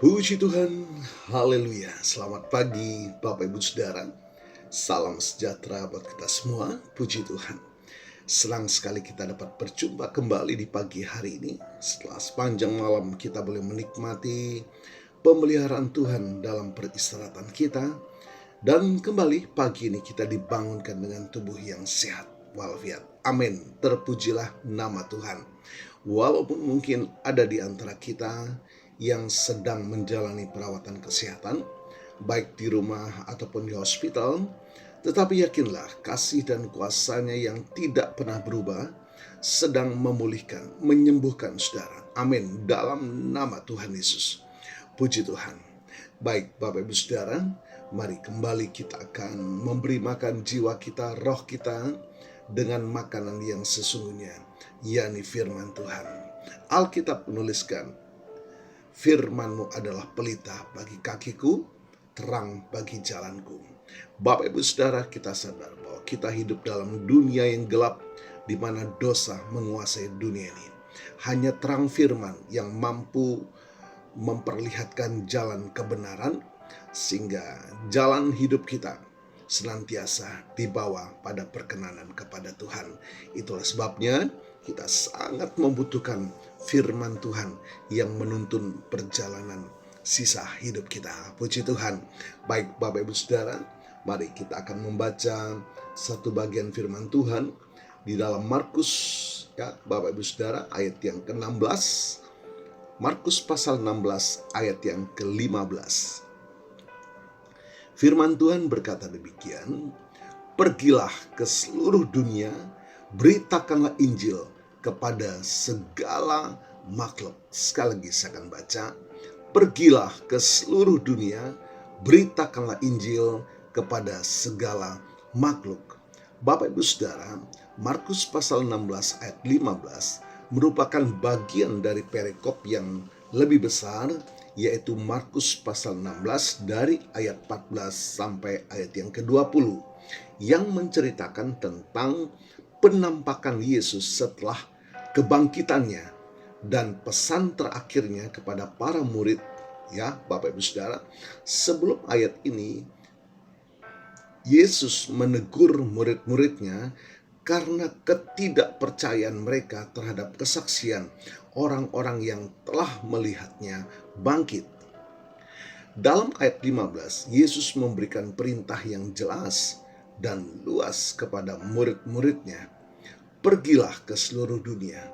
Puji Tuhan, haleluya. Selamat pagi Bapak Ibu Saudara. Salam sejahtera buat kita semua, puji Tuhan. Senang sekali kita dapat berjumpa kembali di pagi hari ini. Setelah sepanjang malam kita boleh menikmati pemeliharaan Tuhan dalam peristirahatan kita. Dan kembali pagi ini kita dibangunkan dengan tubuh yang sehat walafiat. Amin, terpujilah nama Tuhan. Walaupun mungkin ada di antara kita yang sedang menjalani perawatan kesehatan, baik di rumah ataupun di hospital, tetapi yakinlah kasih dan kuasa-Nya yang tidak pernah berubah sedang memulihkan, menyembuhkan saudara. Amin, dalam nama Tuhan Yesus. Puji Tuhan. Baik Bapak Ibu Saudara, mari kembali kita akan memberi makan jiwa kita, roh kita dengan makanan yang sesungguhnya, yakni firman Tuhan. Alkitab menuliskan, firman-Mu adalah pelita bagi kakiku, terang bagi jalanku. Bapak Ibu Saudara, kita sadar bahwa kita hidup dalam dunia yang gelap di mana dosa menguasai dunia ini. Hanya terang firman yang mampu memperlihatkan jalan kebenaran sehingga jalan hidup kita senantiasa dibawa pada perkenanan kepada Tuhan. Itulah sebabnya kita sangat membutuhkan firman Tuhan yang menuntun perjalanan sisa hidup kita. Puji Tuhan. Baik Bapak Ibu Saudara, mari kita akan membaca satu bagian firman Tuhan di dalam Markus, ya Bapak Ibu Saudara, ayat yang ke-16. Markus pasal 16 ayat yang ke-15. Firman Tuhan berkata demikian, "Pergilah ke seluruh dunia, beritakanlah Injil kepada segala makhluk." Sekali lagi saya akan baca, "Pergilah ke seluruh dunia, beritakanlah Injil kepada segala makhluk." Bapak Ibu Saudara, Markus pasal 16 ayat 15 merupakan bagian dari perikop yang lebih besar, yaitu Markus pasal 16 dari ayat 14 sampai ayat yang ke-20, yang menceritakan tentang penampakan Yesus setelah kebangkitannya dan pesan terakhirnya kepada para murid. Ya Bapak Ibu Saudara, sebelum ayat ini Yesus menegur murid-muridnya karena ketidakpercayaan mereka terhadap kesaksian orang-orang yang telah melihatnya bangkit. Dalam ayat 15, Yesus memberikan perintah yang jelas dan luas kepada murid-muridnya. Pergilah ke seluruh dunia.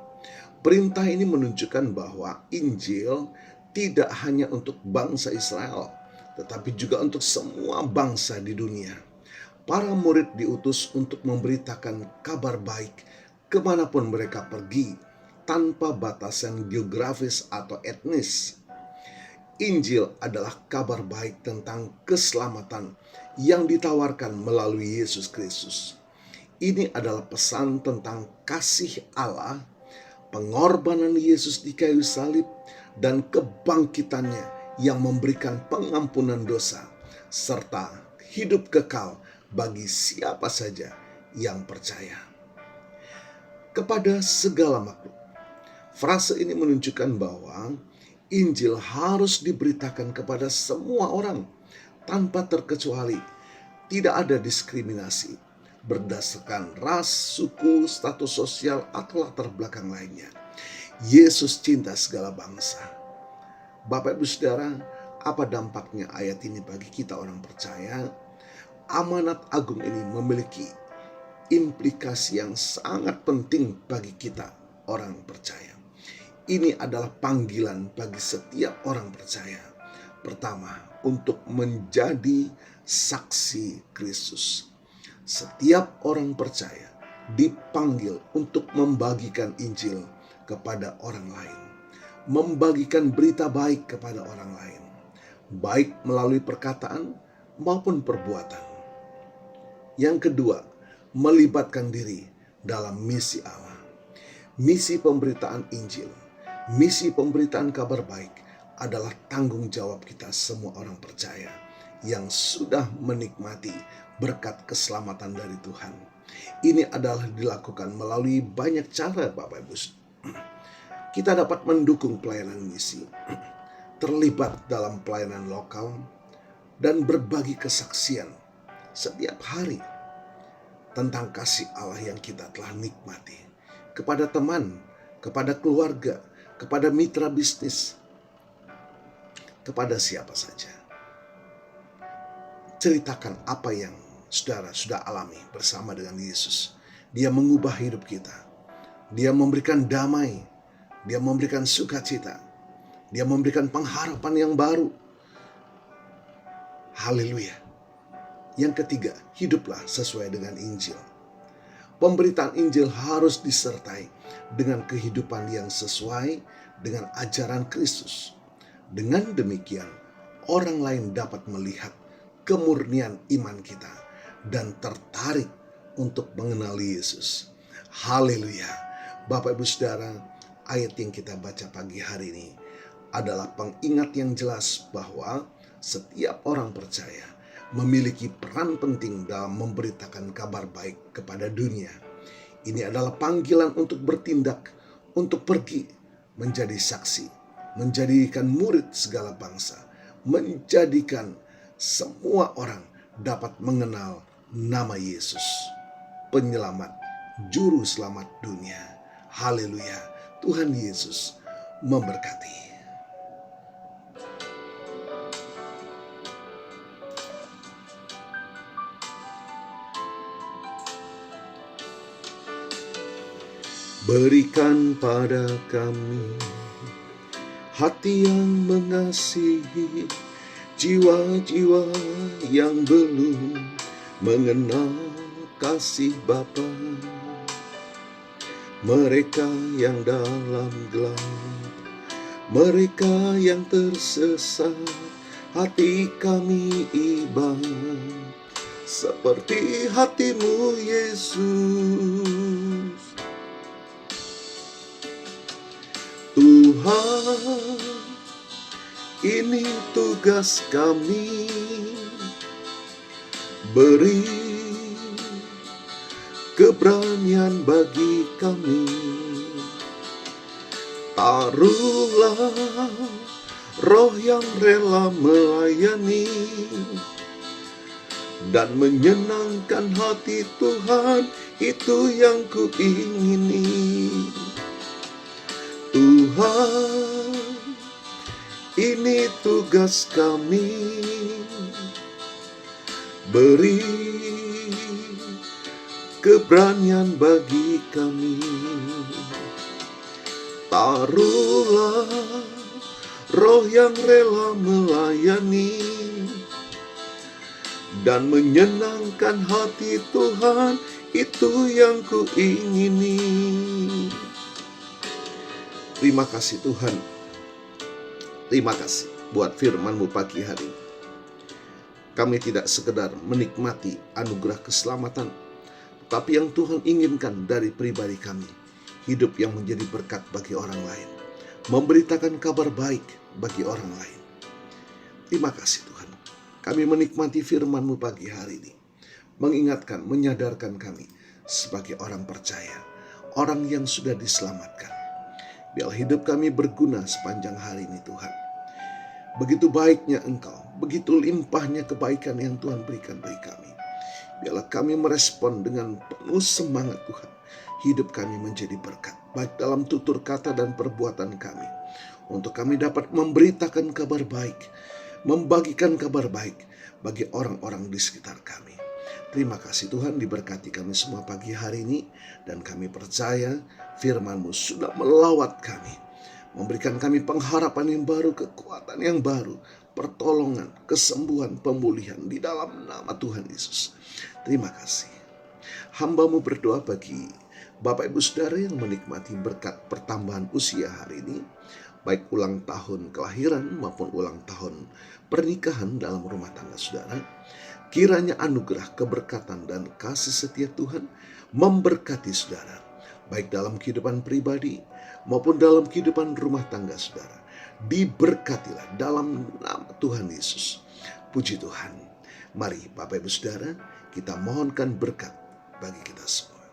Perintah ini menunjukkan bahwa Injil tidak hanya untuk bangsa Israel, tetapi juga untuk semua bangsa di dunia. Para murid diutus untuk memberitakan kabar baik kemanapun mereka pergi, tanpa batasan geografis atau etnis. Injil adalah kabar baik tentang keselamatan yang ditawarkan melalui Yesus Kristus. Ini adalah pesan tentang kasih Allah, pengorbanan Yesus di kayu salib, dan kebangkitannya yang memberikan pengampunan dosa, serta hidup kekal bagi siapa saja yang percaya. Kepada segala makhluk. Frase ini menunjukkan bahwa Injil harus diberitakan kepada semua orang tanpa terkecuali. Tidak ada diskriminasi berdasarkan ras, suku, status sosial, atau latar belakang lainnya. Yesus cinta segala bangsa. Bapak Ibu Saudara, apa dampaknya ayat ini bagi kita orang percaya? Amanat agung ini memiliki implikasi yang sangat penting bagi kita orang percaya. Ini adalah panggilan bagi setiap orang percaya. Pertama, untuk menjadi saksi Kristus. Setiap orang percaya dipanggil untuk membagikan Injil kepada orang lain, membagikan berita baik kepada orang lain, baik melalui perkataan maupun perbuatan. Yang kedua, melibatkan diri dalam misi Allah. Misi pemberitaan Injil, misi pemberitaan kabar baik adalah tanggung jawab kita semua orang percaya yang sudah menikmati berkat keselamatan dari Tuhan. Ini adalah dilakukan melalui banyak cara, Bapak Ibu. Kita dapat mendukung pelayanan misi terlibat dalam pelayanan lokal, dan berbagi kesaksian setiap hari tentang kasih Allah yang kita telah nikmati kepada teman, kepada keluarga, kepada mitra bisnis, kepada siapa saja. Ceritakan apa yang saudara sudah alami bersama dengan Yesus. Dia mengubah hidup kita. Dia memberikan damai. Dia memberikan sukacita. Dia memberikan pengharapan yang baru. Haleluya. Yang ketiga, hiduplah sesuai dengan Injil. Pemberitaan Injil harus disertai dengan kehidupan yang sesuai dengan ajaran Kristus. Dengan demikian, orang lain dapat melihat kemurnian iman kita dan tertarik untuk mengenali Yesus. Haleluya. Bapak Ibu Saudara, ayat yang kita baca pagi hari ini adalah pengingat yang jelas bahwa setiap orang percaya memiliki peran penting dalam memberitakan kabar baik kepada dunia. Ini adalah panggilan untuk bertindak, untuk pergi menjadi saksi, menjadikan murid segala bangsa, menjadikan semua orang dapat mengenal nama Yesus, penyelamat, juru selamat dunia. Haleluya. Tuhan Yesus memberkati. Berikan pada kami hati yang mengasihi jiwa-jiwa yang belum mengenal kasih Bapa. Mereka yang dalam gelap, mereka yang tersesat, hati kami iba seperti hatimu Yesus. Tuhan, ini tugas kami, beri keberanian bagi kami. Taruhlah roh yang rela melayani dan menyenangkan hati Tuhan, itu yang kuingini. Tuhan, ini tugas kami, beri keberanian bagi kami. Taruhlah roh yang rela melayani dan menyenangkan hati Tuhan, itu yang kuingini. Terima kasih Tuhan. Terima kasih buat firman-Mu pagi hari ini. Kami tidak sekedar menikmati anugerah keselamatan, tapi yang Tuhan inginkan dari pribadi kami, hidup yang menjadi berkat bagi orang lain, memberitakan kabar baik bagi orang lain. Terima kasih Tuhan. Kami menikmati firman-Mu pagi hari ini, mengingatkan, menyadarkan kami sebagai orang percaya, orang yang sudah diselamatkan. Biar hidup kami berguna sepanjang hari ini Tuhan. Begitu baiknya Engkau, begitu limpahnya kebaikan yang Tuhan berikan bagi kami. Biarlah kami merespon dengan penuh semangat Tuhan. Hidup kami menjadi berkat, baik dalam tutur kata dan perbuatan kami. Untuk kami dapat memberitakan kabar baik, membagikan kabar baik bagi orang-orang di sekitar kami. Terima kasih Tuhan, diberkati kami semua pagi hari ini. Dan kami percaya firman-Mu sudah melawat kami, memberikan kami pengharapan yang baru, kekuatan yang baru, pertolongan, kesembuhan, pemulihan di dalam nama Tuhan Yesus. Terima kasih. Hamba-Mu berdoa bagi Bapak Ibu Saudara yang menikmati berkat pertambahan usia hari ini, baik ulang tahun kelahiran maupun ulang tahun pernikahan dalam rumah tangga saudara. Kiranya anugerah, keberkatan, dan kasih setia Tuhan memberkati saudara, baik dalam kehidupan pribadi maupun dalam kehidupan rumah tangga saudara. Diberkatilah dalam nama Tuhan Yesus. Puji Tuhan. Mari Bapak Ibu Saudara, kita mohonkan berkat bagi kita semua.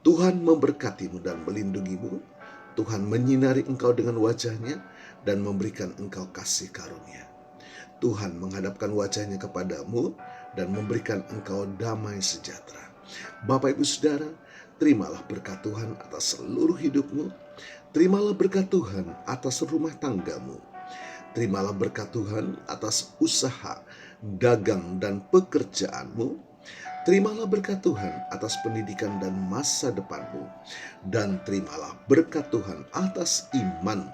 Tuhan memberkatimu dan melindungimu. Tuhan menyinari engkau dengan wajah-Nya dan memberikan engkau kasih karunia. Tuhan menghadapkan wajahnya kepadamu dan memberikan engkau damai sejahtera. Bapak Ibu Saudara, terimalah berkat Tuhan atas seluruh hidupmu. Terimalah berkat Tuhan atas rumah tanggamu. Terimalah berkat Tuhan atas usaha, dagang, dan pekerjaanmu. Terimalah berkat Tuhan atas pendidikan dan masa depanmu. Dan terimalah berkat Tuhan atas iman,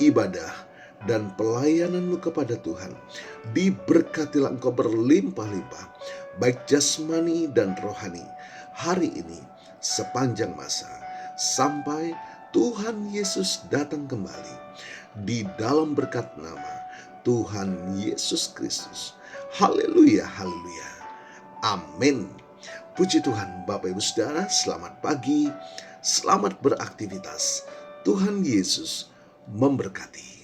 ibadah, dan pelayananmu kepada Tuhan. Diberkatilah engkau berlimpah-limpah, baik jasmani dan rohani, hari ini sepanjang masa, sampai Tuhan Yesus datang kembali, di dalam berkat nama Tuhan Yesus Kristus. Haleluya, haleluya. Amin. Puji Tuhan. Bapak Ibu Saudara, selamat pagi, selamat beraktivitas. Tuhan Yesus memberkati.